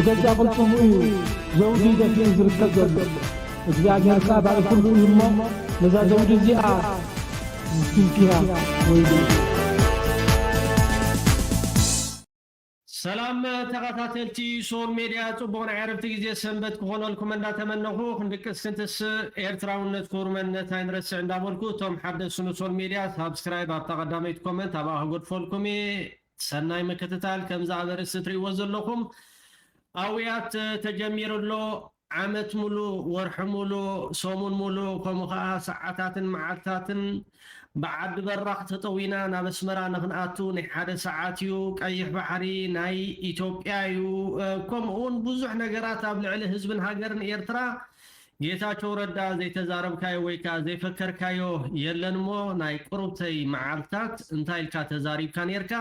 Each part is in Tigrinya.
بجزا قلتم زوجي دفين زركت زلو እግዚአብሔር ባለ ሁሉ ይሞ ለዛ ዘውድ እዚኣ ዝትንኪያ ወይ ሰላም ተከታተልቲ ሶል ሚዲያ ጽቡቅ ዓረፍት ጊዜ ሰንበት ኮሆነልኩም እንዳተመነኹ ክንድቅስ እንትስ ኤርትራውነት ኮርመነት አይንረስ እንዳበልኩ ቶም ሓደስ ሶል ሚዲያ ሳብስክራይብ አብ ተቀዳመይት ኮሜንት አባ ጎድፈልኩም ሰናይ መከታተል ከምዛ አበርስ ትሪዎ ዘለኹም አውያት ተጀሚሩሎ ዓመት ሙሉ ወርሕ ሙሉ ሶሙን ሙሉ ከምኡ ከዓ ሰዓታትን መዓልታትን بعد براق تطوينا نابسمرا نخناتو نحاد ساعاتيو قيح بحري ناي ኢትዮጵያዩ كمون بزح نغرات ابل على حزب هاجرن ኤርትራ ጌታቸው ረዳ ዘይተዛረብካዮ ወይካ ዘይፈከርካዮ የለንሞ ናይ ቁርብተይ መዓልታት እንታይልካ ተዛሪብካ ነርካ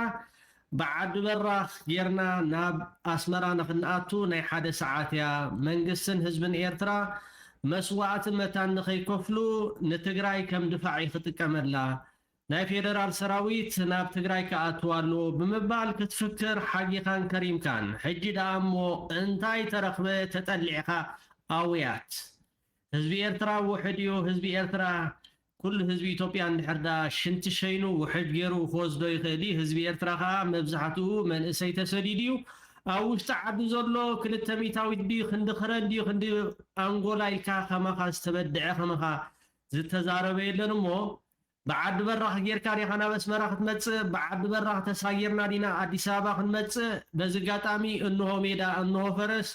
بعد براق ጌርና ናብ አስመራ ነخناتو ናይ ሓደ ሰዓትያ መንግስትን ህዝብን ኤርትራ መስዋዕት መታን ንኸይከፍሉ ንትግራይ ከም ድፋዕ ይኽጥቀመላ ናይ ፌደራል ሰራዊት ናብ ትግራይ ከኣትዋሎ ብምባል ክትፍክር ሓጊኻን ከሪምካን ሕጂ ደኣሞ እንታይ ተረኽበ ተጠሊዕኻ ኣውያት ህዝቢ ኤርትራ ውሕድ እዩ ህዝቢ ኤርትራ ኩሉ ህዝቢ ኢትዮጵያ እንድሕርዳ ሽንቲ ሸይኑ ውሕድ ገይሩ ክወስዶ ይኽእል ህዝቢ ኤርትራ ከዓ መብዛሕትኡ መንእሰይ ተሰዲድ እዩ او استعد زلو كل تميتاوي دي خند خرن دي خند انغولا يكا خمخا استبدع خمخا زتزارب يلنمو بعد براخ غير كاري خنا بس مراخ تمص بعد براخ تسايرنا دينا اديس ابا خنمص بزغاطامي انه ميدا انه فرس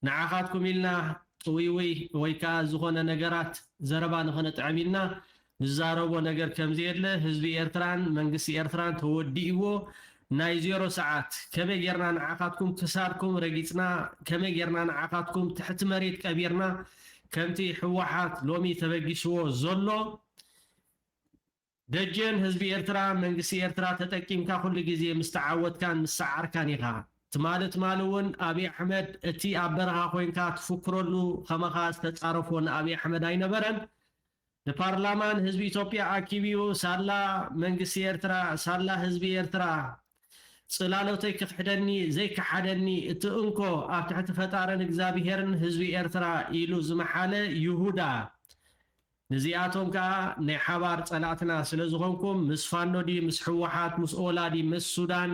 نعاخاتكم يلنا وي وي ويكا زخونه نغرات زربا نخونه طعميلنا نزاربو نغر كمزيله حزب ኤርትራን መንግስት ኤርትራን ተወዲይዎ ናይ 0 ሰዓት ከመይ ጌርና ንዓኻትኩም ተሳርኩም ረጊጽና ከመይ ጌርና ንዓኻትኩም ትሕት መሬት ቀቢርና ከምቲ ሕዋሓት ሎሚ ተበጊስዎ ዘሎ ደጀን ህዝቢ ኤርትራ መንግስቲ ኤርትራ ተጠቂምካ ኩሉ ግዜ ምስተዓወትካን ምሰዓርካን ኢኻ ትማለት ማለውን አብይ አሕመድ እቲ አበረኻ ኮይንካ ትፍክረሉ ከመኻ ዝተጻረፎን አብይ አሕመድ አይነበረን ለፓርላማን ህዝቢ ኢትዮጵያ አኪቢዮ ሳላ መንግስቲ ኤርትራ ሳላ ህዝቢ ኤርትራ ጽላለውተይ ክፍሕደኒ ዘይከሓደኒ እትእንኮ ኣብ ትሕቲ ፈጣረን እግዚአብሔርን ህዝቢ ኤርትራ ኢሉ ዝመሓለ ይሁዳ ነዚኣቶም ከዓ ናይ ሓባር ጸላእትና ስለ ዝኾንኩም ምስ ፋኖ ዲ ምስ ሕወሓት ምስ ኦላዲ ምስ ሱዳን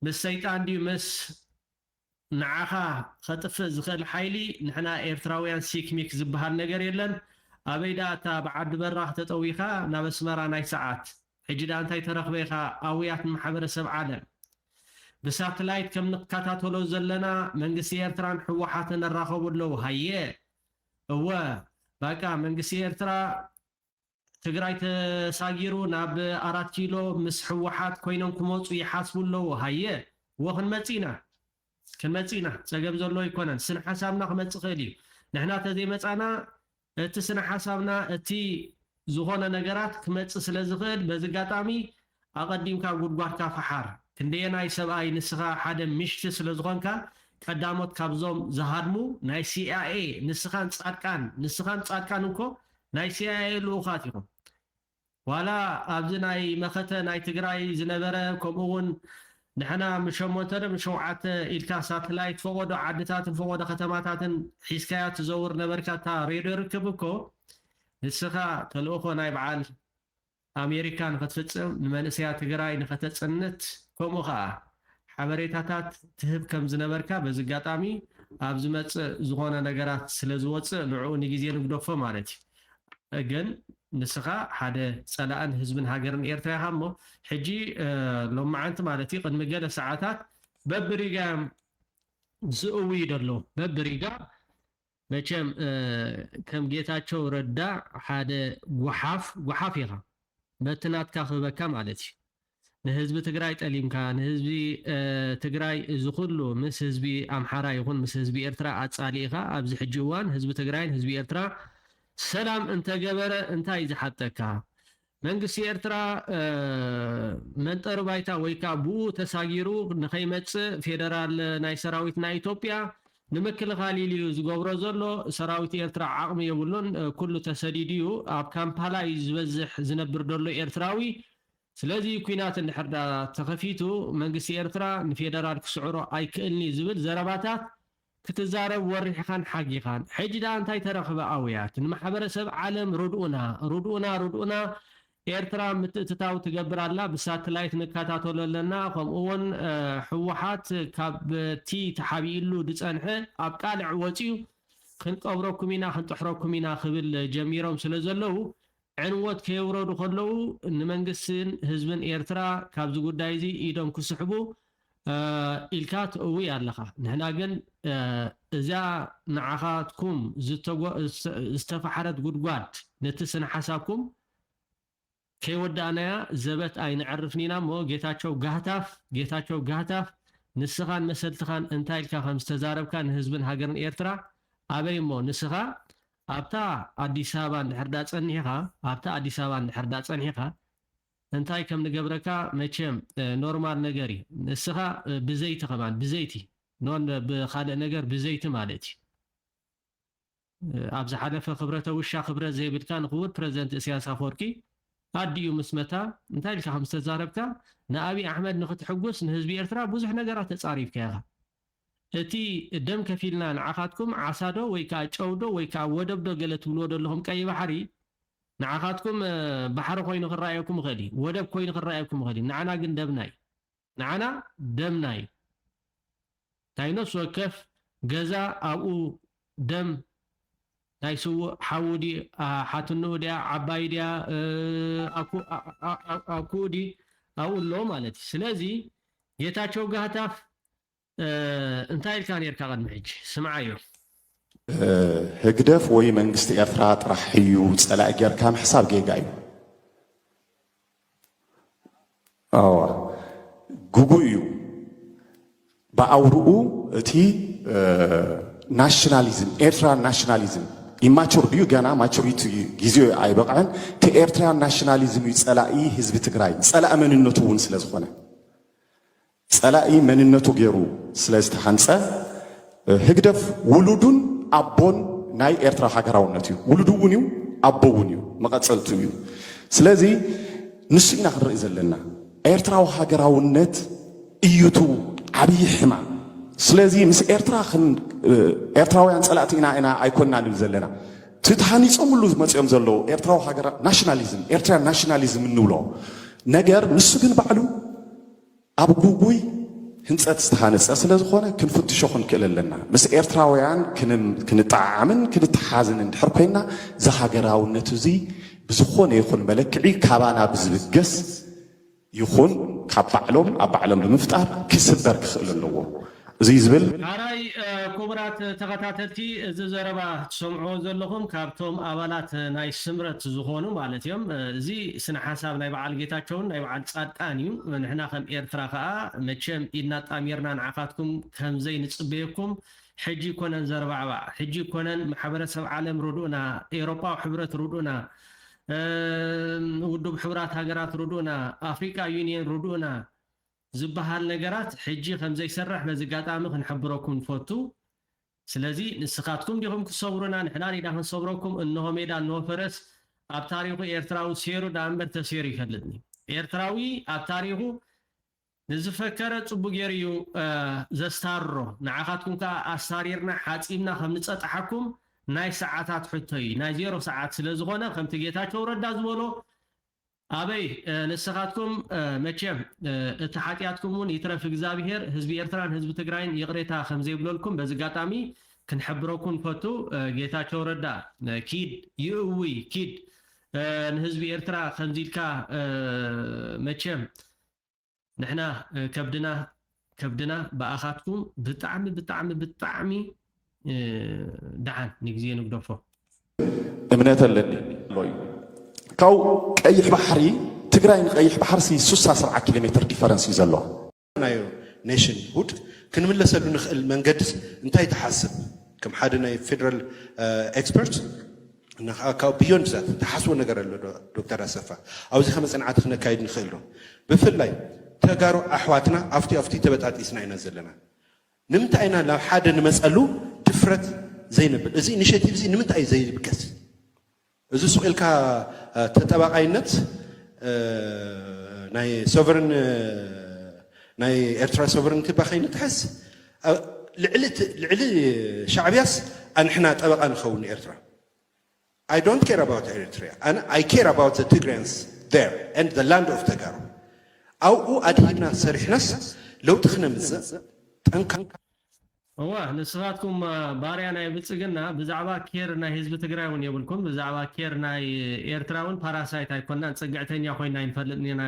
ምስ ሰይጣን ዲ ምስ ንዓኻ ከጥፍእ ዝኽእል ሓይሊ ንሕና ኤርትራውያን ሲክሚክ ዝበሃል ነገር የለን ኣበይዳ እታ ብዓዲ በራኽ ተጠዊኻ ናብ ኣስመራ ናይ ሰዓት ሕጂ ዳ እንታይ ተረኽበኻ ኣውያት ማሕበረሰብ ዓለም ብሳተላይት ከም ንከታተሎ ዘለና መንግስቲ ኤርትራን ሕወሓትን ንራኸቡለው ሃየ እወ በቃ መንግስቲ ኤርትራ ትግራይ ተሳጊሩ ናብ 4 ኪሎ ምስ ሕወሓት ኮይኖም ክመፁ ይሓስቡለው ሃየ ክንመፂና ፀገም ዘሎ ይኮነን ስነ ሓሳብና ክመፅእ ክእል እዩ ንሕና ተዘይመፃና እቲ ስነ ሓሳብና እቲ ዝኾነ ነገራት ክመፅእ ስለ ዝኽእል በዚ ጋጣሚ ኣቐዲምካ ጉድጓድካ ፈሓር ክንደየናይ ሰብኣይ ንስኻ ሓደ ምሽቲ ስለ ዝኾንካ ቀዳሞት ካብዞም ዝሃድሙ ናይ CIA ንስኻን ጻድቃን እኮ ናይ CIA ልኡኻት ኢኹም ዋላ ኣብዚ ናይ መኸተ ናይ ትግራይ ዝነበረ ከምኡውን ንሕና ምሸሞንተ ምሸውዓተ ኢልካ ሳተላይት ፈቆዶ ዓድታትን ፈቆዶ ከተማታትን ሒዝካያ ትዘውር ነበርካ እታ ሬድዮ ርክብ እኮ ንስኻ ተልእኾ ናይ በዓል ኣሜሪካ ንኽትፍፅም ንመንእሰያ ትግራይ ንኽተፅንት ከምኡ ከዓ ሓበሬታታት ትህብ ከም ዝነበርካ በዚ ጋጣሚ ኣብ ዝመፅእ ዝኾነ ነገራት ስለ ዝወፅእ ንዕኡ ንግዜ ንግደፎ ማለት እዩ ግን ንስኻ ሓደ ጸላእን ህዝብን ሃገርን ኤርትራ ኢኻ እሞ ሕጂ ሎማዓንቲ ማለት እዩ ቅድሚ ገለ ሰዓታት በብሪጋ ዝእውይ ደሎ በብሪጋ መቸም ከም ጌታቸው ረዳ ሓደ ጉሓፍ ኢኻ በትናትካ ክበካ ማለት እዩ ንህዝቢ ትግራይ ጠሊምካ ንህዝቢ ትግራይ ዝኹሉ ምስ ህዝቢ ኣምሓራ ይኹን ምስ ህዝቢ ኤርትራ ኣጻሊኢኻ ኣብዚ ሕጂ እዋን ህዝቢ ትግራይን ህዝቢ ኤርትራ ሰላም እንተገበረ እንታይ ዝሓጠካ መንግስቲ ኤርትራ መንጠር ባይታ ወይካ ብኡ ተሳጊሩ ንኸይመፅእ ፌደራል ናይ ሰራዊት ናይ ኢትዮጵያ ንምክልኻል ኢሉ ዝገብሮ ዘሎ ሰራዊት ኤርትራ ዓቕሚ የብሉን ኩሉ ተሰዲድ እዩ ኣብ ካምፓላ ዝበዝሕ ዝነብር ዘሎ ኤርትራዊ ስለዚህ ኩናት እንድሕርዳ ተኸፊቱ መንግስቲ ኤርትራ ንፌደራል ክስዕሮ ኣይክእልኒ ዝብል ዘረባታት ክትዛረብ ወሪሕኻን ሓጊኻን ሕጂ ዳ እንታይ ተረኽበ ኣውያት ንማሕበረሰብ ዓለም ሩድኡና ኤርትራ ምትእትታው ትገብር ኣላ ብሳተላይት ንከታተሎ ኣለና ከምኡ እውን ሕወሓት ካብቲ ተሓቢኢሉ ዝፀንሐ ኣብ ቃልዕ ወፂኡ ክንቀብረኩም ኢና ክንጥሕረኩም ኢና ክብል ጀሚሮም ስለ ዘለው ዕንወት ከየውረዱ ከለው ንመንግስትን ህዝብን ኤርትራ ካብዚ ጉዳይ እዚ ኢዶም ክስሕቡ ኢልካ ትእውይ ኣለኻ ንሕና ግን እዛ ንዓኻትኩም ዝተፋሓረት ጉድጓድ ነቲ ስነ ሓሳብኩም ከይወዳእናያ ዘበት ኣይንዕርፍኒና እሞ ጌታቸው ጋህታፍ ንስኻን መሰልትኻን እንታይ ኢልካ ከም ዝተዛረብካ ንህዝብን ሃገርን ኤርትራ ኣበይ እሞ ንስኻ ኣብታ ኣዲስ ኣበባ እንድሕር ዳ ፀኒሕኻ እንታይ ከም ንገብረካ መቸም ኖርማል ነገር እዩ ንስኻ ብዘይቲ ከማን ብዘይቲ ኖን ብኻልእ ነገር ብዘይቲ ማለት እዩ ኣብ ዝሓለፈ ክብረተ ውሻ ክብረት ዘይብልካ ንክቡር ፕሬዚደንት ኢሳያስ ኣፈወርቂ ኣዲኡ ምስመታ እንታይ ኢልካ ከም ዝተዛረብካ ንኣብይ ኣሕመድ ንክትሕጉስ ንህዝቢ ኤርትራ ብዙሕ ነገራት ተፃሪፍካ ኢኻ እቲ ደም ከፊልና ንዓኻትኩም ዓሳዶ ወይ ከዓ ጨውዶ ወይ ከዓ ወደብዶ ገለ ትብልዎ ዘለኹም ቀይ ባሕሪ ንዓኻትኩም ባሕሪ ኮይኑ ክረኣየኩም ይኽእል እዩ ወደብ ኮይኑ ክረኣየኩም ይኽእል እዩ ንዓና ግን ደምና እዩ እንታይ ነፍሲ ወከፍ ገዛ ኣብኡ ደም ናይ ስውእ ሓዊ ዲ ሓትንኡ ድያ ዓባይ ድያ ኣኩኡ ዲ ኣብኡ ኣሎ ማለት እዩ ስለዚ ጌታቸው ጋህታፍ እንታይ ኢልካ ነርካ ቅድሚ ሕጂ ስምዓዮ ህግደፍ ወይ መንግስቲ ኤርትራ ጥራሕ እዩ ፀላኢ ጌርካ ምሕሳብ ጌጋ እዩ ጉጉእ እዩ ብኣውርኡ እቲ ናሽናሊዝም ኤርትራ ናሽናሊዝም ኢማቹር ድዩ ገና ማቹሪቲ ጊዜኡ ኣይበቕዐን እቲ ኤርትራ ናሽናሊዝም እዩ ፀላኢ ህዝቢ ትግራይ ፀላኢ መንነቱ እውን ስለ ዝኾነ ፀላኢ መንነቱ ገይሩ ስለ ዝተሓንፀ ህግደፍ ውሉዱን ኣቦን ናይ ኤርትራ ሃገራውነት እዩ ውሉዱ እውን እዩ ኣቦ እውን እዩ መቐፀልቱ እዩ ስለዚ ንሱ ኢና ክንርኢ ዘለና ኤርትራዊ ሃገራውነት እዩቱ ዓብዪ ሕማም ስለዚ ምስ ኤርትራውያን ፀላእቲ ኢና ኣይኮንና ንብል ዘለና ትተሃኒፆምሉ መፅኦም ዘለዉ ኤርትራዊ ሃገራ ናሽናሊዝም ኤርትራ ናሽናሊዝም እንብሎ ነገር ንሱ ግን ባዕሉ ኣብ ጉጉይ ህንፀት ዝተሃነፀ ስለ ዝኾነ ክንፍትሾ ክንክእል ኣለና ምስ ኤርትራውያን ክንጠዓምን ክንተሓዝን እንድሕር ኮይና ዝሃገራውነት እዚ ብዝኾነ ይኹን መለክዒ ካባና ብዝብገስ ይኹን ካብ ባዕሎም ኣብ ባዕሎም ብምፍጣር ክስበር ክኽእል ኣለዎ እዚ ዝብል ካራይ ክቡራት ተኸታተልቲ እዚ ዘረባ ትሰምዕዎ ዘለኹም ካብቶም ኣባላት ናይ ስምረት ዝኾኑ ማለት እዮም እዚ ስነ ሓሳብ ናይ በዓል ጌታቸውን ናይ በዓል ጻድቃን እዩ ንሕና ከም ኤርትራ ከዓ መቸም ኢድና ጣሚርና ንዓኻትኩም ከምዘይ ንፅበየኩም ሕጂ ኮነን ዘረባዕባ ሕጂ ኮነን ማሕበረሰብ ዓለም ርዱእና ኤውሮጳዊ ሕብረት ርዱእና ውድብ ሕብራት ሃገራት ርዱእና ኣፍሪካ ዩኒየን ርዱእና ዝበሃል ነገራት ሕጂ ከምዘይሰርሕ በዚ ጋጣሚ ክንሕብረኩም ንፈቱ ስለዚ ንስኻትኩም ዲኹም ክሰብሩና ንሕና ኒዳ ክንሰብረኩም እንሆ ሜዳ እንሆ ፈረስ ኣብ ታሪኹ ኤርትራዊ ሴሩ ዳ እምበር ተሴሩ ይፈልጥኒ ኤርትራዊ ኣብ ታሪኹ ንዝፈከረ ፅቡቅ ገይሩ እዩ ዘስታርሮ ንዓኻትኩም ከዓ ኣስታሪርና ሓፂብና ከም ንፀጥሓኩም ናይ ሰዓታት ሕቶ እዩ ናይ 0 ሰዓት ስለ ዝኾነ ከምቲ ጌታቸው ረዳ ዝበሎ ኣበይ ንስኻትኩም መቸም እቲ ሓጢኣትኩም እውን ይትረፍ እግዚኣብሔር ህዝቢ ኤርትራን ህዝቢ ትግራይን ይቕሬታ ከምዘይብለልኩም በዚ ጋጣሚ ክንሕብረኩም ፈቱ ጌታቸው ረዳ ኪድ ይእውይ ኪድ ንህዝቢ ኤርትራ ከምዚ ኢልካ መቸም ንሕና ከብድና ብኣኻትኩም ብጣዕሚ ደዓን ንግዜ ንግደፎ እምነት ኣለኒ ካው ቀይሕ ባሕሪ ትግራይ ንቀይሕ ባሕሪ 67 ኪሎ ሜትር ዲፈረንስ እዩ ዘለዎ ናዮ ኔሽን ሁድ ክንምለሰሉ ንኽእል መንገድስ እንታይ ተሓስብ ከም ሓደ ናይ ፌደራል ኤክስፐርት ካብ ቢዮንድ ዛት ተሓስቦ ነገር ኣሎ ዶክተር ኣሰፋ ኣብዚ ከመፅንዓት ክነካይድ ንኽእል ዶ ብፍላይ ተጋሩ ኣሕዋትና ኣፍቲ ተበጣጢስና ኢና ዘለና ንምንታይ ኢና ናብ ሓደ ንመፀሉ ድፍረት ዘይንብል እዚ ኢኒሽቲቭ እዚ ንምንታይ ዘይብገስ እዚ ስቑልካ ተጠባቃይነት ናይ ሶቨርን ናይ ኤርትራ ሶቨርንቲ ባኸይኑ ትሕስ ልዕሊ ሻዕብያስ ኣንሕና ጠበቃ ንኸውን ኤርትራ I don't care about Eritrea and I care about the Tigrayans there and the land of Tagaro أو أدينا سرحناس لو تخنمز تنكن ንስኻትኩም ባርያ ናይ ብልጽግና ብዛዕባ ኬር ናይ ህዝቢ ትግራይ እውን የብልኩም ብዛዕባ ኬር ናይ ኤርትራውን ፓራሳይት ኣይኮናን ፀግዕተኛ ኮይና ይንፈልጥና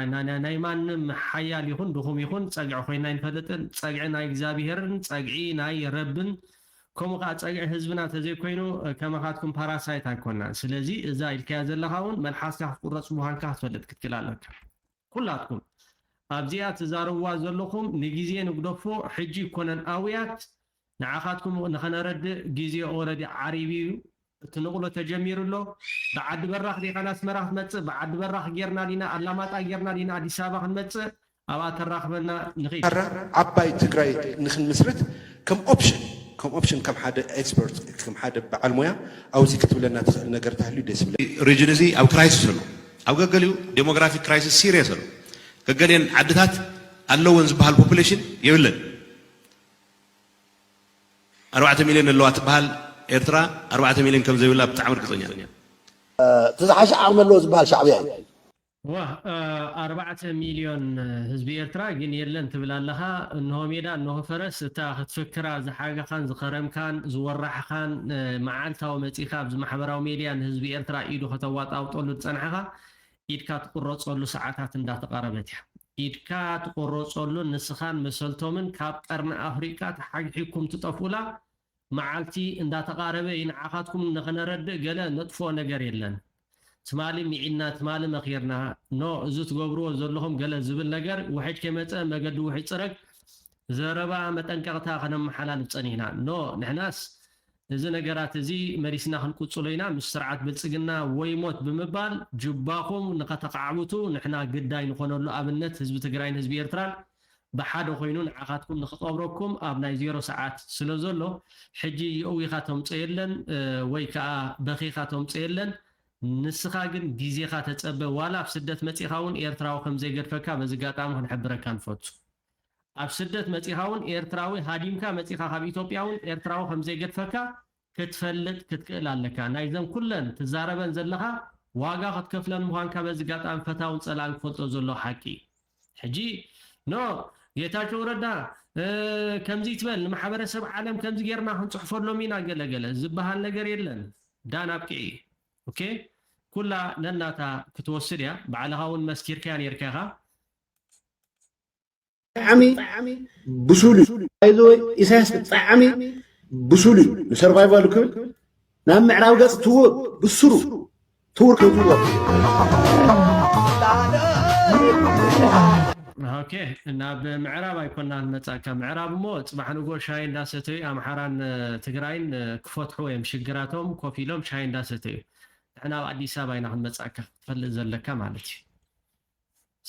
ናይ ማንም ሓያል ይኹን ድኹም ይኹን ፀግዕ ኮይና ይንፈልጥን ፀግዕ ናይ እግዚአብሔርን ፀግዒ ናይ ረብን ከምኡ ከዓ ፀግዒ ህዝብና ተዘይኮይኑ ከመኻትኩም ፓራሳይት ኣይኮናን ስለዚ እዛ ኢልካያ ዘለኻውን መልሓስካ ክትቁረፅ ምዃንካ ክትፈልጥ ክትክእል ኣለካ ኩላትኩም ኣብዚኣ ትዛረብዋ ዘለኹም ንግዜ ንግደፎ ሕጂ ይኮነን ኣውያት ንዓኻትኩም ንኸነረድ ግዜ ኦልሬዲ ዓሪብዩ ትንቕሎ ተጀሚሩሎ ብዓዲ በራኽ ዲኻ ኣስመራ ክትመፅእ ብዓዲ በራኽ ጌርና ዲና ኣላማጣ ጌርና ዲና ኣዲስ ኣበባ ክንመፅእ ኣብኣ ተራኽበና ንኽእል ዓባይ ትግራይ ንኽንምስረት ከም ኦፕሽን ከም ሓደ ኤክስፐርት ከም ሓደ በዓል ሞያ ኣውዚ ክትብለና ትኽእል ነገር ተህልዩ ደስ ይብለ ሪጅን እዚ ኣብ ክራይሲስ ኣሎ ኣብ ገገሊኡ ዴሞግራፊክ ክራይሲስ ሲሪየስ ኣሎ ገገሊአን ዓድታት ኣለወን ዝበሃል ፖፑሌሽን የብለን 4 ሚልዮን ኣለዋ ትበሃል ኤርትራ 4 ሚልዮን ከም ዘይብላ ብጣዕሚ ርግፀኛ ነኝ تزحش عمل له زبال شعبي 4 ሚልዮን ህዝቢ ኤርትራ ግን የለን ትብል ኣለኻ እንሆ ሜዳ እንሆ ፈረስ እታ ክትፍክራ ዝሓገኻን ዝኸረምካን ዝወራሕኻን መዓልታዊ መፂኻ ኣብዚ ማሕበራዊ ሚድያን ህዝቢ ኤርትራ ኢዱ ከተዋጣውጠሉ ዝፀንሐኻ ኢድካ ትቁረፀሉ ሰዓታት እንዳተቃረበት እያ ኢድካ ትቁረፀሉ ንስኻን መሰልቶምን ካብ ቀርኒ ኣፍሪቃ ተሓጊሕኩም ትጠፍኡላ መዓልቲ እንዳተቃረበ ይንዓኻትኩም ንኽነረድእ ገለ ነጥፎ ነገር የለን ትማሊ ሚዒና ትማሊ መኺርና ኖ እዚ ትገብርዎ ዘለኹም ገለ ዝብል ነገር ውሕድ ከመፀ መገዲ ውሕድ ፅረግ ዘረባ መጠንቀቕታ ከነመሓላልፍ ፀኒሕና ኖ ንሕናስ እዚ ነገራት እዚ መሪስና ክንቁፅሎ ኢና ምስ ስርዓት ብልፅግና ወይ ሞት ብምባል ጅባኹም ንኸተቃዕብቱ ንሕና ግዳይ ንኾነሉ ኣብነት ህዝቢ ትግራይን ህዝቢ ኤርትራን ብሓደ ኮይኑ ንዓኻትኩም ንኽቐብረኩም ኣብ ናይ 0 ሰዓት ስለ ዘሎ ሕጂ የእዊኻ ተምፅእ የለን ወይ ከዓ በኺኻ ተምፅእ የለን ንስኻ ግን ግዜኻ ተፀበ ዋላ ኣብ ስደት መፂኻ እውን ኤርትራዊ ከም ዘይገድፈካ በዚ ጋጣሚ ክንሕብረካ ንፈቱ ኣብ ስደት መፂኻ እውን ኤርትራዊ ሃዲምካ መፂኻ ካብ ኢትዮጵያ እውን ኤርትራዊ ከም ዘይገድፈካ ክትፈልጥ ክትክእል ኣለካ ናይዘን ኩለን ትዛረበን ዘለኻ ዋጋ ክትከፍለን ምዃንካ በዚ ጋጣሚ ፈታውን ፀላእን ክፈልጦ ዘሎ ሓቂ ሕጂ ኖ ጌታቸው ረዳ ከምዚ ትበል ንማሕበረሰብ ዓለም ከምዚ ጌርና ክንፅሕፈሎም ኢና ገለገለ ዝበሃል ነገር የለን ዳን ኣብቂዒ ኦኬ ኩላ ነናታ ክትወስድ እያ ባዕልኻ እውን መስኪርካያ ነርካኻ طعمي بسولي ايزوي اساس طعمي بسولي لسرفايفل كل نعم معراو قص تو بسرو تور كتو اوكي ناب معراب يكوننا نمصاكا معراب مو صباح نغو شاي انداستي امحران تግራይን ክፈትሑ ወይም ሽግራቶም ኮፊሎም ሻይ እንዳሰቲ احنا አዲስ አበባ ኢና ንመጻካ ፈልጥ ዘለካ ማለት እዩ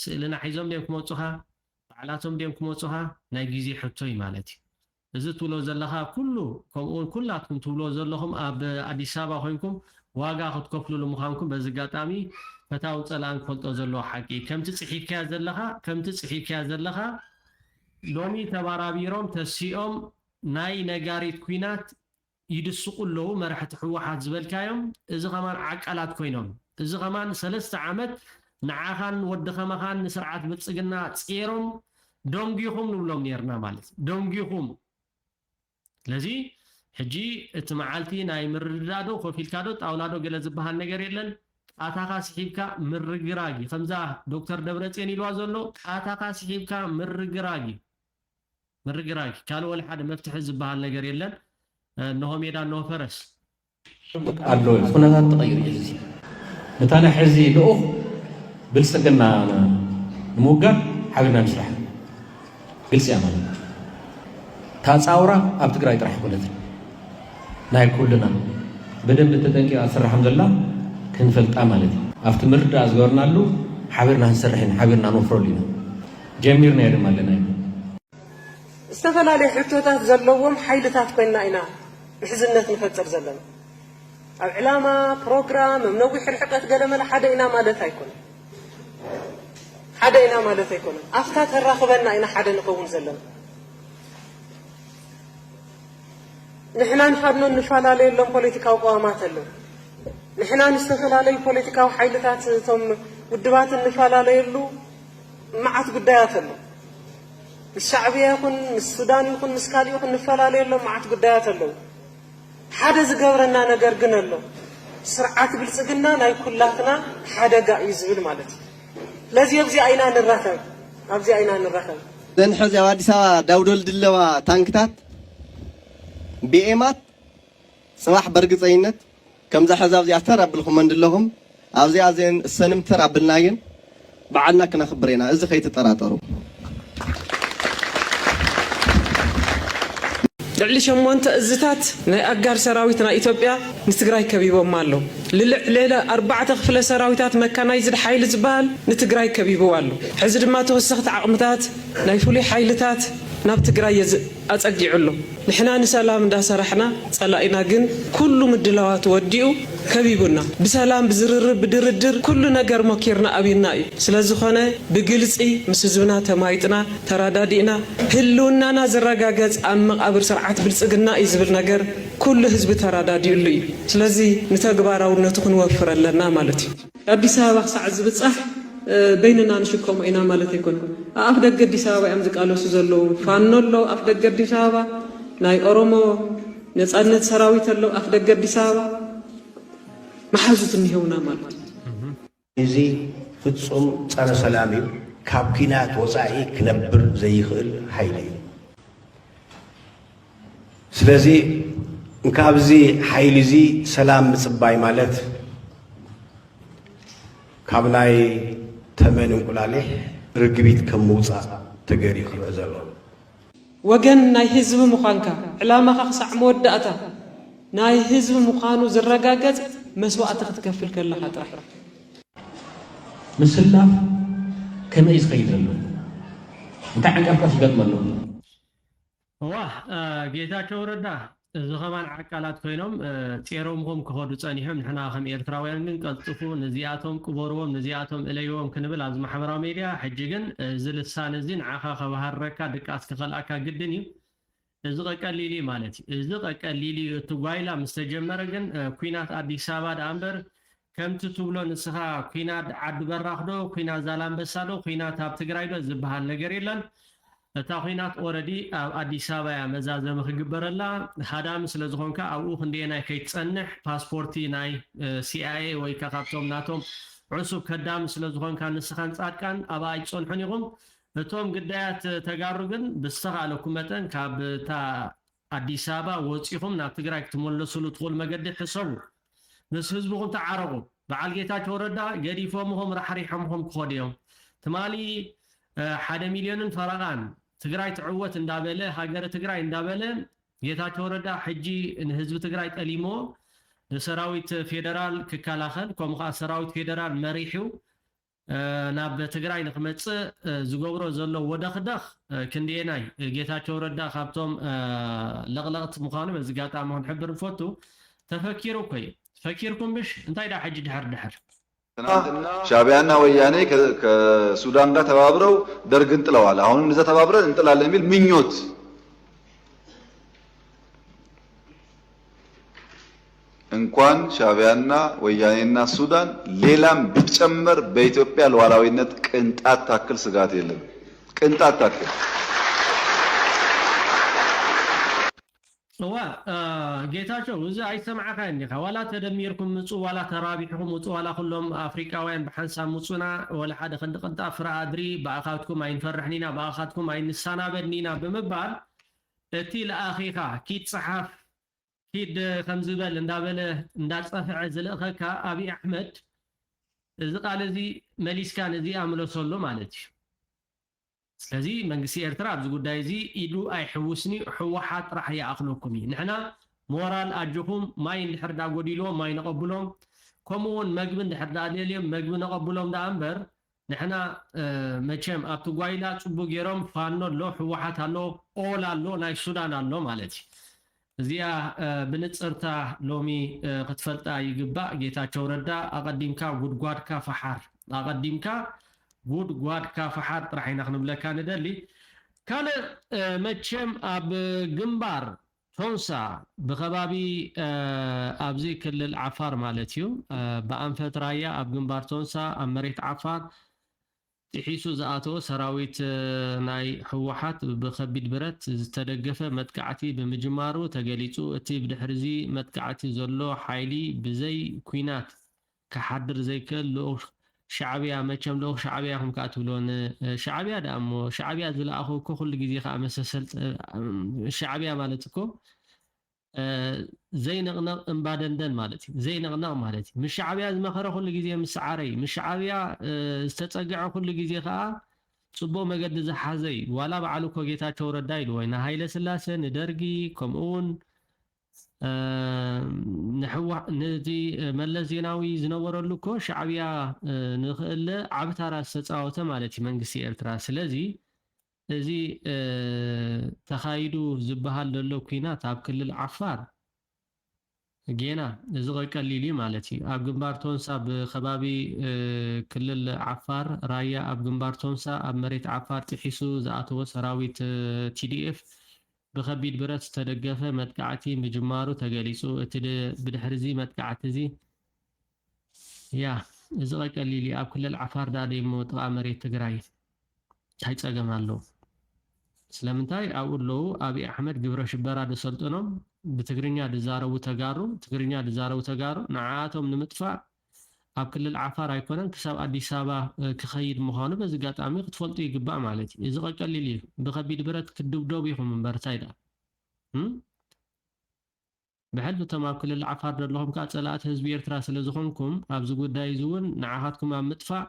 ስእልና ሒዞም ደም ክመጹኻ ባዕላቶም ደም ክመጹኻ ናይ ግዜ ሕቶይ ማለት እዩ እዚ ትብሎ ዘለኻ ኩሉ ከምኡን ኩላትኩም ትብሎ ዘለኹም ኣብ አዲስ አበባ ኮይንኩም ዋጋ ክትከፍሉሉ ምዃንኩም በዚ ጋጣሚ ፈታው ፀላን ፈልጦ ዘሎ ሓቂ ከምቲ ጽሒፍካ ዘለኻ ሎሚ ተባራቢሮም ተሲኦም ናይ ነጋሪት ኩናት ይድስቁለው መራሕቲ ሕወሓት ዝበልካዮም እዚ ኸማን ዓቃላት ኮይኖም እዚ ኸማን 3 ዓመት ንዓኻን ወድኸመኻን ንስርዓት ብልጽግና ጽይሮም ዶንጊኹም ንብሎም ነርና ማለት ዶንጊኹም ለዚ ሕጂ እቲ መዓልቲ ናይ ምርዳዶ ኮፊልካዶ ጣውላዶ ገለ ዝበሃል ነገር የለን ጣታኻ ስሒብካ ምርግራጊ ከምዛ ዶክተር ደብረጽዮን ኢልዋ ዘሎ ጣታኻ ስሒብካ ምርግራጊ ካልኦ ወላ ሓደ መፍትሒ ዝበሃል ነገር የለን እንሆ ሜዳ እንሆ ፈረስ ኣሎ ኩነታት ተቀይር እዚ ነታና ሕዚ ልኡኽ ብልጽግና ንምውጋር ሓቢርና ንስራሕ ግልጽ እያ ማለት ታፃውራ ኣብ ትግራይ ጥራሕ ይኮነት ናይ ኩልና በደንብ ተጠንቂቃ ስራሕም ዘላ ክንፈልጣ ማለት እዩ ኣብቲ ምርዳእ ዝገበርናሉ ሓቢርና ንስርሕን ሓቢርና ንወፍረሉ ኢና ጀሚርና ድማ ኣለና ዝተፈላለዩ ሕቶታት ዘለዎም ሓይልታት ኮይና ኢና ብሕዝነት ንፈፅር ዘለና ኣብ ዕላማ ፕሮግራም ምነዊሕ ርሕቀት ገለ መለ ሓደ ኢና ማለት ኣይኮነን حدينا مالت يكون أفتات الرخبنا إن حدا نقوم زلنا نحنا نحدنا نفعل عليه لهم بوليتيكا وقوامات لهم نحنا نستفعل عليه بوليتيكا وحيلتات ثم ودبات نفعل عليه له معت قدايات له الشعبية يكون السودان يكون مسكالي يكون نفعل عليه له معت قدايات له حدا زقورنا نقرقنا له سرعات بالسجننا لا يكون لاتنا حدا قا يزبل مالتي لازم يبزي أينا نرخب أبزي أينا نرخب زين حزي وادسا داودول دلوا تانكتات بإيمات صباح برقص عينت كم زح حزاب زي أثر بالهم من دلهم أبزي أزين السنم ترى بالناين بعدنا كنا خبرينا إذا خيت تراترو لعلي شمونت الزتات أجار سراويتنا إثيوبيا نتجراي كبيبو مالو ليلة 4 خفلة سراويتات مكان يزد حيل زبال نتجراي كبيبو مالو حزد ما توسخت عقمتات نايفولي حيلتات نبتجراي أتأجي علو نحنا نسلام دا سرحنا صلائنا جن كل مدلوات وديو كبيبنا بسلام بزرر بدردر كل نجار مكيرنا أبينا سلازخانة بجلسي مسزونا تمايتنا ترادادينا هلونا نزرقاقات أم أبر سرعات بالسجنا يزبر نجار كل حزب ترادادي اللي سلازي نتقبارا ونتكون وفر لنا مالتي أبي سابق ساعة زبط صح بيننا نشكم إنا مالتي يكون أفدق قدي سابا أمزق قالوا سوزلو فانولو أفدق قدي سابا ناي أورومو نتسألت سراويت اللو أفدق قدي سابا محازوت النهونا مالتي إزي فتصم صار سلامي كابكينات وصاعي كنبر زي خل حيلي سلازي نكابزي حيلي زي سلام مصباي مالت كابلاي تمن انقلالي رقبيت كموصا تغري خبزلو وجن ناي حزب مخانكا علامه خصع موداتا ناي حزب مخانو زرغاغت مسواعت تكفل كله خطر مسلا كما يسخيدلو انت عندك افكار يقدملو واه ጌታቸው ረዳ زغمان عقالات كوينهم تيرومهم كهودو صنيهم نحنا خم ኤርትራውያን ግን ቀልጥፉ ነዚያቶም ቅበርዎም ነዚያቶም እለይዎም ክንብል አዝ ማሕበራዊ ሚድያ ሕጂ ግን ዝልሳነ ዚን ዓኻ ከባሃረካ ድቃስ ከኸልአካ ግድን እዩ እዚ ቀቀሊሊ ማለት እዚ ቀቀሊሊ ትጓይላ ምስተጀመረ ግን ኩናት አዲስ አበባ ዳንበር ከምቲ ትብሎ ንስኻ ኩናት ዓዲ በራኽዶ ኩናት ዛላምበሳዶ ኩናት ኣብ ትግራይ ዶ ዝበሃል ነገር የለን እታ ኩናት ኦሬዲ ኣብ አዲስ አበባ መዛዘም ክግበረላ ሃዳም ስለ ዝኾንካ ኣብኡ ክንደናይ ከይትጸንሕ ፓስፖርቲ ናይ ሲአይኤ ወይ ካብቶም ናቶም ዕሱብ ከዳም ስለ ዝኾንካ ንስኻን ጻድቃን ኣብ ኣይጾንሑን ኢኹም እቶም ግዳያት ተጋሩ ግን ብዝተኻለኩም መጠን ካብታ አዲስ አበባ ወፂኹም ናብ ትግራይ ክትመለሱሉ ትኽእሉ መገዲ ሕሰቡ ምስ ህዝብኹም ተዓረቑ በዓል ጌታቸው ረዳ ገዲፎምኹም ራሕሪሖምኹም ክኸዱ እዮም ትማሊ 1 ሚልዮንን ፈረቓን ትግራይ ትዕወት እንዳበለ ሃገረ ትግራይ እንዳበለ ጌታቸው ረዳ ሕጂ ንህዝቢ ትግራይ ጠሊሞ ሰራዊት ፌደራል ክከላኸል ከምኡ ሰራዊት ፌደራል መሪሑ ናብ ትግራይ ንኽመጽእ ዝገብሮ ዘሎ ወደኽደኽ ክንደናይ ጌታቸው ረዳ ካብቶም ለቕለቕት ምዃኑ በዚ ጋጣሚ ክንሕብር ንፈቱ ተፈኪሩ ኮይ ፈኪርኩም ብሽ እንታይ ዳ ሕጂ ድሕር ሻዕቢያና ወያኔ ከሱዳን ጋር ተባብረው ደርግን ጥለዋል። አሁን እንደዛ ተባብረን እንጥላለን የሚል ምኞት እንኳን ሻዕቢያና ወያኔና ሱዳን ሌላም ቢጨመር በኢትዮጵያ ሉዓላዊነት ቅንጣት ታክል ስጋት የለም። ቅንጣት ታክል وا ጌታቸው እዚ አይሰማዓካ እንዲኻ ዋላ ተደሚርኩም ምፁ ዋላ ተራቢሕኩም ምፁ ዋላ ኩሎም አፍሪካውያን በሐንሳብ ምፁና ወላ ሓደ ክንድቅንጣ ፍራድሪ በአኻትኩም አይንፈርሕኒና በአኻትኩም አይንሳናበድኒና ብምባል እቲ ለአኺኻ ኪድ ጽሓፍ ኪድ ከምዝበል እንዳበለ እንዳጸፍዐ ዝለኸካ አብይ አሕመድ እዚ ቃል እዚ መሊስካ ነዚ አምለሰሎ ማለት እዩ ስለዚህ መንግስት ኤርትራ ኣብዚ ጉዳይ እዚ ኢዱ ኣይሕውስኒ ሕወሓት ጥራሕ ይኣኽለኩም እዩ ንሕና ሞራል ኣጅኹም ማይ እንድሕር ዳ ጎዲሎም ማይ ነቐብሎም ከምኡውን መግቢ እንድሕር ዳ ደልዮም መግቢ ነቐብሎም ዳ እምበር ንሕና መቸም ኣብቲ ጓይላ ፅቡቅ ገይሮም ፋኖ ኣሎ ሕወሓት ኣሎ ኦል ኣሎ ናይ ሱዳን ኣሎ ማለት እዩ እዚኣ ብንፅርታ ሎሚ ክትፈልጣ ይግባእ ጌታቸው ረዳ ኣቐዲምካ ጉድጓድካ ፈሓር ኣቐዲምካ ጉድ ጓድ ካፈሓር ጥራሕና ክንብለካ ንደሊ ካለ መቸም ኣብ ግንባር ቶንሳ ብኸባቢ ኣብዚ ክልል ዓፋር ማለት እዩ ብኣንፈት ራያ ኣብ ግንባር ቶንሳ ኣብ መሬት ዓፋር ጥሒሱ ዝኣተወ ሰራዊት ናይ ህወሓት ብከቢድ ብረት ዝተደገፈ መጥቃዕቲ ብምጅማሩ ተገሊጹ እቲ ብድሕሪዚ መጥቃዕቲ ዘሎ ሓይሊ ብዘይ ኩናት ክሓድር ዘይክእል ልኡኽ ሻዕብያ መቸም ልኡኽ ሻዕብያ ከም ከዓ ትብሎን ሻዕብያ ዳእሞ ሻዕብያ ዝለኣኹ እኮ ኩሉ ግዜ ከዓ መሰሰል ሻዕብያ ማለት እኮ ዘይንቕነቕ እምባደንደን ማለት እዩ ዘይንቕነቕ ማለት እዩ ምስ ሻዕብያ ዝመኸረ ኩሉ ግዜ ምስ ዓረይ ምስ ሻዕብያ ዝተፀግዐ ኩሉ ግዜ ከዓ ጽቡቕ መገዲ ዝሓዘይ ዋላ በዓሉ እኮ ጌታቸው ረዳ ኢልዎ ንሃይለ ስላሴ ንደርጊ ከምኡውን ነቲ መለስ ዜናዊ ዝነበረሉ እኮ ሻዕብያ ንኽእለ ዓብ ታራ ዝተፃወተ ማለት እዩ መንግስቲ ኤርትራ ስለዚ እዚ ተኻይዱ ዝበሃል ዘሎ ኩናት ኣብ ክልል ዓፋር ጌና እዚ ቀሊል እዩ ማለት እዩ ኣብ ግንባር ቶንሳ ብኸባቢ ክልል ዓፋር ራያ ኣብ ግንባር ቶንሳ ኣብ መሬት ዓፋር ጥሒሱ ዝኣተወ ሰራዊት TDF ብከቢድ ብረት ዝተደገፈ መጥቃዕቲ ምጅማሩ ተገሊጹ እቲ ብድሕሪዚ መጥቃዕቲ እዚ እዚ ቀሊል እዩ ኣብ ክልል ዓፋር ዳደሞ ጥቓ መሬት ትግራይ ታይፀገም ኣለዎ ስለምንታይ ኣብኡ ኣለዉ ኣብይ ኣሕመድ ግብረ ሽበራ ደሰልጥኖም ብትግርኛ ድዛረቡ ተጋሩ ንዓቶም ንምጥፋእ ኣብ ክልል ዓፋር ኣይኮነን ክሳብ ኣዲስ ኣበባ ክኸይድ ምዃኑ በዚ ጋጣሚ ክትፈልጡ ይግባእ ማለት እዩ እዚ ቀሊል እዩ ብከቢድ ብረት ክድብደቡ ኢኹም እምበርታይ ዳ ብሕልፊ እቶም ኣብ ክልል ዓፋር ዘለኹም ከዓ ፀላእቲ ህዝቢ ኤርትራ ስለ ዝኾንኩም ኣብዚ ጉዳይ እዚ እውን ንዓኻትኩም ኣብ ምጥፋእ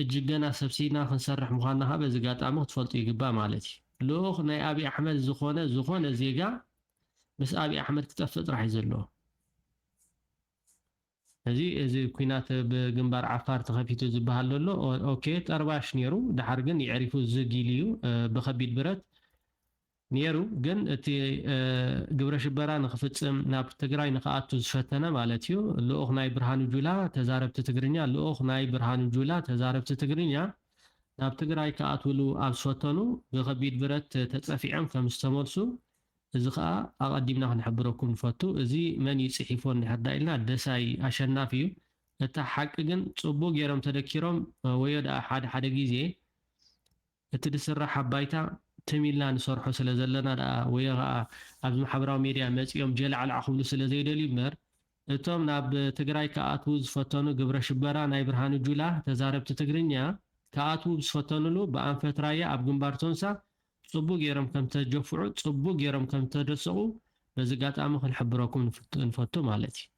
እጅገና ሰብሲና ክንሰርሕ ምዃንና ከዓ በዚ ጋጣሚ ክትፈልጡ ይግባእ ማለት እዩ ልኡኽ ናይ ኣብይ ኣሕመድ ዝኾነ ዜጋ ምስ ኣብይ ኣሕመድ ክጠፍእ ጥራሕ እዩ ዘለዎ እዚ ኩናት ብግንባር ዓፋር ተኸፊቱ ዝበሃል ዘሎ ኦኬ ጠርባሽ ነይሩ ድሓር ግን ይዕሪፉ ዝጊል እዩ ብከቢድ ብረት ነይሩ ግን እቲ ግብረ ሽበራ ንክፍፅም ናብ ትግራይ ንክኣቱ ዝፈተነ ማለት እዩ ልኡኽ ናይ ብርሃኑ ጁላ ተዛረብቲ ትግርኛ ናብ ትግራይ ከኣትውሉ ኣብ ዝፈተኑ ብከቢድ ብረት ተፀፊዖም ከም ዝተመልሱ እዚ ከዓ ኣቐዲምና ክንሕብረኩም ንፈቱ እዚ መን ይፅሒፎ እንድሕር ኢልና ደሳይ ኣሸናፊ እዩ እታ ሓቂ ግን ፅቡቅ ገይሮም ተደኪሮም ወዮ ዳ ሓደ ግዜ እቲ ድስራሕ ኣባይታ ተሚልና ንሰርሖ ስለ ዘለና ዳ ወዮ ከዓ ኣብዚ ማሕበራዊ ሚድያ መፂኦም ጀልዓልዓ ክብሉ ስለ ዘይደልዩ እምበር እቶም ናብ ትግራይ ከኣትው ዝፈተኑ ግብረ ሽበራ ናይ ብርሃኑ ጁላ ተዛረብቲ ትግርኛ ከኣትው ዝፈተኑሉ ብኣንፈት ራያ ኣብ ግንባር ቶንሳ ጽቡቅ ገይሮም ከም ተጀፍዑ ጽቡቅ ገይሮም ከም ተደሰቁ በዚ ጋጣሚ ክንሕብረኩም ንፈቱ ማለት እዩ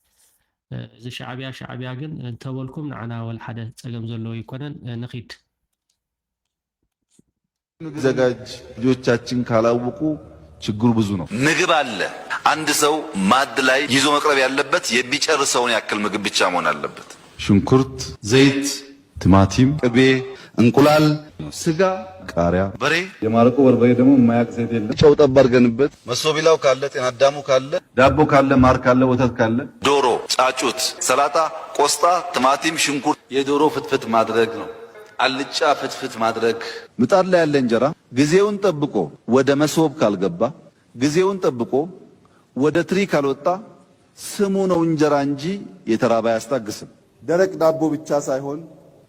እዚ ሻዕብያ ግን እንተበልኩም ንዓና ወል ሓደ ፀገም ዘለዎ ይኮነን ንኺድ ዘጋጅ ልጆቻችን ካላወቁ ችግሩ ብዙ ነው። ምግብ አለ። አንድ ሰው ማድ ላይ ይዞ መቅረብ ያለበት የሚጨርሰውን ያክል ምግብ ብቻ መሆን አለበት። ሽንኩርት፣ ዘይት፣ ቲማቲም፣ ቅቤ፣ እንቁላል፣ ስጋ፣ ቃሪያ፣ በሬ የማረቆ በርበሬ ደግሞ የማያውቅ ሴት የለም። ጨው ጠብ አድርገንበት መሶቢላው ካለ ጤና አዳሙ ካለ ዳቦ ካለ ማር ካለ ወተት ካለ ዶሮ፣ ጫጩት፣ ሰላጣ፣ ቆስጣ፣ ቲማቲም፣ ሽንኩርት የዶሮ ፍትፍት ማድረግ ነው። አልጫ ፍትፍት ማድረግ ምጣድ ላይ ያለ እንጀራ ጊዜውን ጠብቆ ወደ መሶብ ካልገባ ጊዜውን ጠብቆ ወደ ትሪ ካልወጣ ስሙ ነው እንጀራ እንጂ የተራባ አያስታግስም። ደረቅ ዳቦ ብቻ ሳይሆን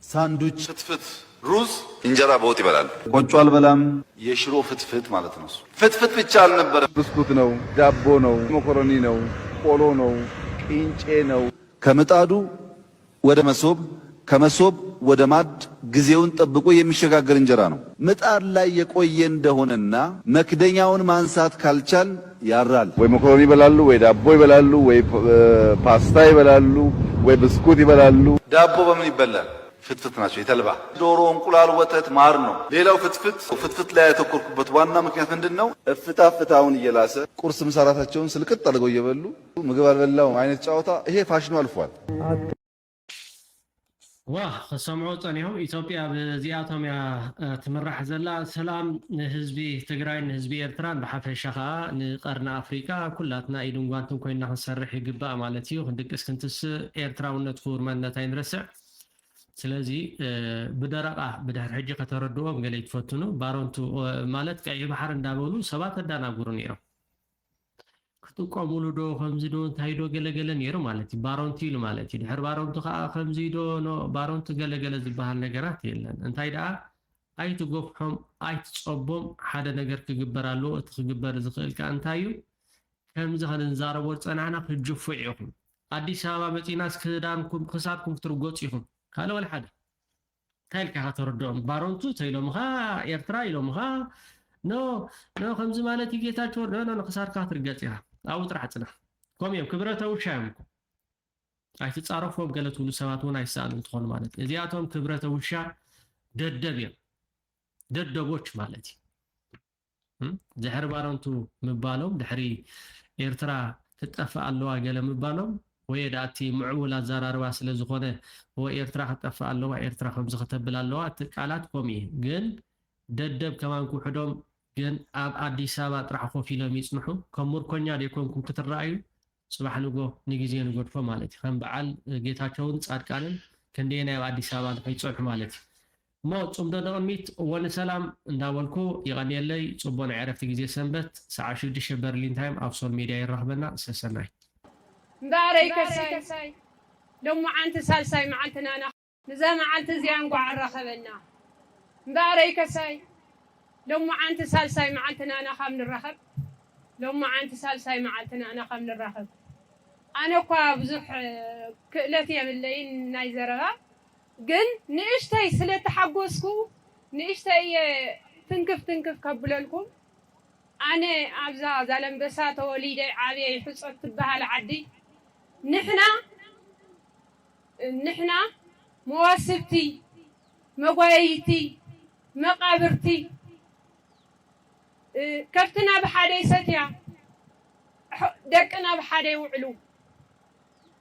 ሳንዱች፣ ፍትፍት፣ ሩዝ፣ እንጀራ በወጥ ይበላል። ቆጮ አልበላም የሽሮ ፍትፍት ማለት ነው። ፍትፍት ብቻ አልነበረም። ብስኩት ነው፣ ዳቦ ነው፣ መኮረኒ ነው፣ ቆሎ ነው፣ ቂንጬ ነው። ከምጣዱ ወደ መሶብ ከመሶብ ወደ ማድ ጊዜውን ጠብቆ የሚሸጋገር እንጀራ ነው። ምጣድ ላይ የቆየ እንደሆነና መክደኛውን ማንሳት ካልቻል ያራል። ወይ መኮረኒ ይበላሉ፣ ወይ ዳቦ ይበላሉ፣ ወይ ፓስታ ይበላሉ፣ ወይ ብስኩት ይበላሉ። ዳቦ በምን ይበላል? ፍትፍት ናቸው። የተልባ ዶሮ፣ እንቁላል፣ ወተት፣ ማር ነው። ሌላው ፍትፍት ላይ ያተኮርኩበት ዋና ምክንያት ምንድነው? ፍታውን እየላሰ ቁርስ ምሳራታቸውን ስልቅጥ አድርገው እየበሉ ምግብ አልበላው አይነት ጨዋታ ይሄ ፋሽኑ አልፏል። ክሰምዑ ፀኒሖም ኢትዮጵያ ብዚኣቶም እያ ትምራሕ ዘላ ሰላም ንህዝቢ ትግራይ ንህዝቢ ኤርትራን ብሓፈሻ ከዓ ንቀርኒ ኣፍሪካ ኩላትና ኢድን ጓንትን ኮይና ክንሰርሕ ይግባእ ማለት እዩ። ክንድቅስ ክንትስእ ኤርትራውነት ክቡር መንነት ኣይንርስዕ። ስለዚህ ብደረቃ ብድሕሪ ሕጂ ከተረድዎም ገለ ይትፈትኑ ባሮንቱ ማለት ቀይ ባሕር እንዳበሉ ሰባት እንዳናጉሩ ነይሮም ክትጥቀሙሉ ዶ ከምዚ ዶ እንታይ ዶ ገለገለ ነይሩ ማለት እዩ ባሮንቲ ኢሉ ማለት እዩ ድሕሪ ባሮንቱ ከዓ ከምዚ ዶ ባሮንቱ ገለገለ ዝበሃል ነገራት የለን እንታይ ደኣ ኣይትገፍሖም ኣይትፀቦም ሓደ ነገር ክግበር ኣለዎ እቲ ክግበር ዝኽእል ከዓ እንታይ እዩ ከምዚ ክንዛረቦ ፀናሕና ክጅፉዕ ኢኹም ኣዲስ ኣበባ መፂናስ ክዳንኩም ክሳድኩም ክትርገፁ ኢኹም ካለ ወላ ሓደ እንታይ ኢልካ ከተረድኦም ባሮንቱ ተኢሎምኻ ኤርትራ ኢሎምኻ ኖ ከምዚ ማለት እዩ ጌታቸው ኖ ክሳድካ ክትርገፅ ኢኻ ኣብኡ ጥራሕ ፅናሕ ከምኡ እዮም ክብረተ ውሻ እዮም እኮ ኣይትፃረፎም ገለ ትብሉ ሰባት እውን ኣይሰኣሉ እንትኾኑ ማለት እዩ እዚኣቶም ክብረተ ውሻ ደደብ እዮም ደደቦች ማለት እዩ ድሕሪ ባሮንቱ ምባሎም ድሕሪ ኤርትራ ትጠፍእ ኣለዋ ገለ ምባሎም ወይ ዳእቲ ምዕቡል ኣዘራርባ ስለ ዝኾነ ወይ ኤርትራ ክትጠፍእ ኣለዋ ኤርትራ ከምዚ ከተብል ኣለዋ እቲ ቃላት ከምኡ እዩ ግን ደደብ ከማን ክውሕዶም ግን ኣብ ኣዲስ ኣበባ ጥራሕ ኮፍ ኢሎም ይፅንሑ ከም ምርኮኛ ደይኮንኩም ክትረኣዩ ፅባሕ ንጎ ንግዜ ንጎድፎ ማለት እዩ ከም በዓል ጌታቸውን ፃድቃንን ክንደየናይ ኣብ ኣዲስ ኣበባ ንከይፀንሑ ማለት እዩ እሞ ፅምዶ ንቕድሚት እወን ሰላም እንዳበልኩ ይቐኒየለይ ፅቡቅ ናይ ዕረፍቲ ግዜ ሰንበት ሰዓት 6 በርሊን ታይም ኣብ ሶል ሚድያ ይራኸበና ሰሰናይ مباري كساي لو معنت سالساي معلتنا أنا نزا معلت زيان قاعد رخبنا مباري كساي لو معنت سالساي معلتنا أنا خامن الرخب لو معنت سالساي معلتنا أنا خامن الرخب أنا قا بزح كلتي من الليل نايزرها قن نيشتي سلة تحقوسكو نيشتي تنكف قبلكم أنا أبزا زلم بسات وليدي عادي حصت بها العدي نحنا مواسبتي مقايتي مقابرتي كفتنا بحادي ستيا دقنا بحادي وعلو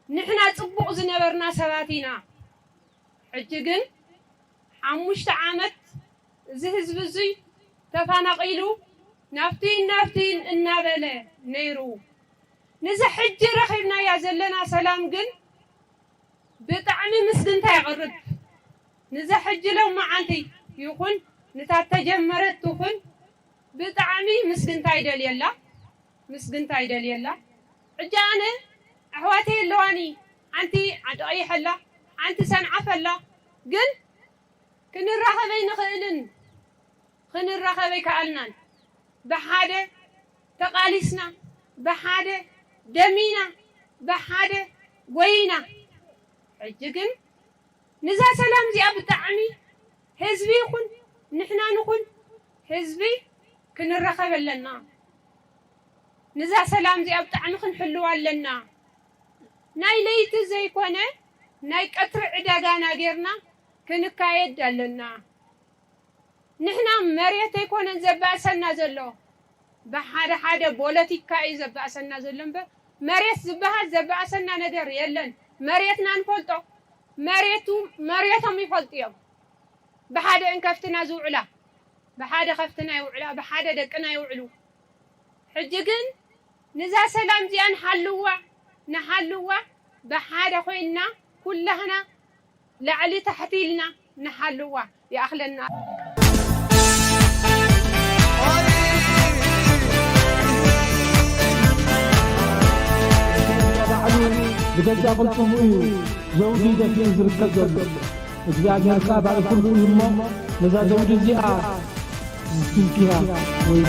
نحنا صبوق زنبرنا سباتينا حجقن حموشت عامت زهزب زي تفانقيلو نافتين النابلة نيرو نزا حج رخيبنا يا زلنا سلام قن بطعمي مسكن تايغرد نزا حج لو معانتي يكون نتات تجمرت تكون بطعمي مسكن تايدل يلا عجاني أحواتي اللواني أنتي عد أي حلا أنتي سنعف الله قن كن الرخبي نخيلن خن الرخبي كألنان بحاده تقاليسنا بحاده دمينا بحاده وينا حجكن نزا سلام زي بطعمي حزبي يكون نحنا نكون حزبي كن الرخب لنا نزا سلام زي بطعمي خنحلوا لنا ناي ليت زي كونه ناي قطر عداغانا غيرنا كنكايد لنا نحنا مريت يكون زباسنا زلو بحاده بوليتيكا زباسنا زلن مريت زبها زباسنا نجر يلن مريتنا نفلطو مريتهم يفلطيو بحاده انكفتنا زوعلا بحاده خفتنا يوعلا بحاده دقنا يوعلو حجكن نزا سلام زيان نحلوا بحاده خوينا كلنا لعلي تحتيلنا نحلوا يا اخلنا بجد قلتم زوجي دفين زركة جد እግዚአብሔር ካ ባለ ኩሉ ይሞ ነዛ ዘውድ እዚኣ ትንኪያ ወይ